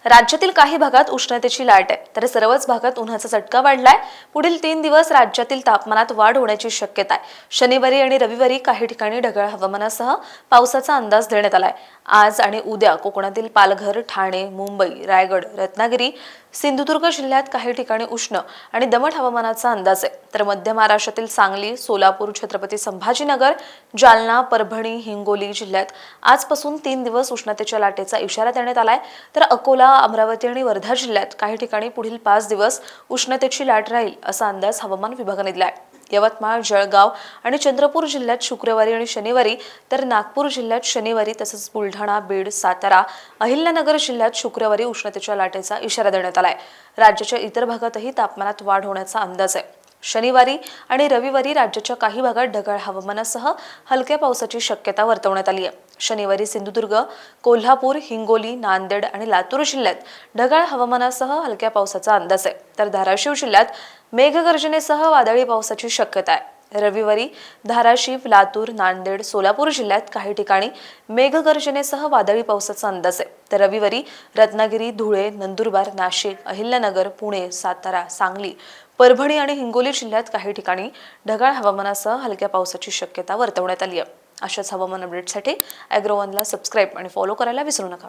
राज्यातील काही भागात उष्णतेची लाट आहे, तर सर्वच भागात उन्हाचा चटका वाढलाय। पुढील 3 दिवस राज्यातील तापमानात वाढ होण्याची शक्यता आहे। शनिवारी आणि रविवारी काही ठिकाणी ढगाळ हवामानासह पावसाचा अंदाज देण्यात आलाय। आज आणि उद्या कोकणातील पालघर, ठाणे, मुंबई, रायगड, रत्नागिरी, सिंधुदुर्ग जिल्ह्यात काही ठिकाणी उष्ण आणि दमट हवामानाचा अंदाज आहे। तर मध्य महाराष्ट्रातील सांगली, सोलापूर, छत्रपती संभाजीनगर, जालना, परभणी, हिंगोली जिल्ह्यात आजपासून 3 दिवस उष्णतेच्या लाटेचा इशारा देण्यात आलाय। तर अकोला, अमरावती आणि वर्धा जिल्ह्यात काही ठिकाणी पुढील 5 दिवस उष्णतेची लाट राहील असा अंदाज हवामान विभागाने दिलाय। यवतमाळ, जळगाव आणि चंद्रपूर जिल्ह्यात शुक्रवारी आणि शनिवारी, तर नागपूर जिल्ह्यात शनिवारी तसंच बुलढाणा, बीड, सातारा, अहिल्यानगर जिल्ह्यात शुक्रवारी उष्णतेच्या लाटेचा इशारा देण्यात आलाय। राज्याच्या इतर भागातही तापमानात वाढ होण्याचा अंदाज आहे। शनिवारी आणि रविवारी राज्याच्या काही भागात ढगाळ हवामानासह हलक्या पावसाची शक्यता वर्तवण्यात आली आहे। शनिवारी सिंधुदुर्ग, कोल्हापूर, हिंगोली, नांदेड आणि लातूर जिल्ह्यात ढगाळ हवामानासह हलक्या पावसाचा अंदाज आहे। तर धाराशिव जिल्ह्यात मेघगर्जनेसह वादळी पावसाची शक्यता आहे। रविवारी धाराशिव, लातूर, नांदेड, सोलापूर जिल्ह्यात काही ठिकाणी मेघगर्जनेसह वादळी पावसाचा अंदाज आहे। तर रविवारी रत्नागिरी, धुळे, नंदुरबार, नाशिक, अहिल्यानगर, पुणे, सातारा, सांगली, परभणी आणि हिंगोली जिल्ह्यात काही ठिकाणी ढगाळ हवामानासह हलक्या पावसाची शक्यता वर्तवण्यात आली आहे। अशाच हवामान अपडेटसाठी ॲग्रो1ला सबस्क्राईब आणि फॉलो करायला विसरू नका।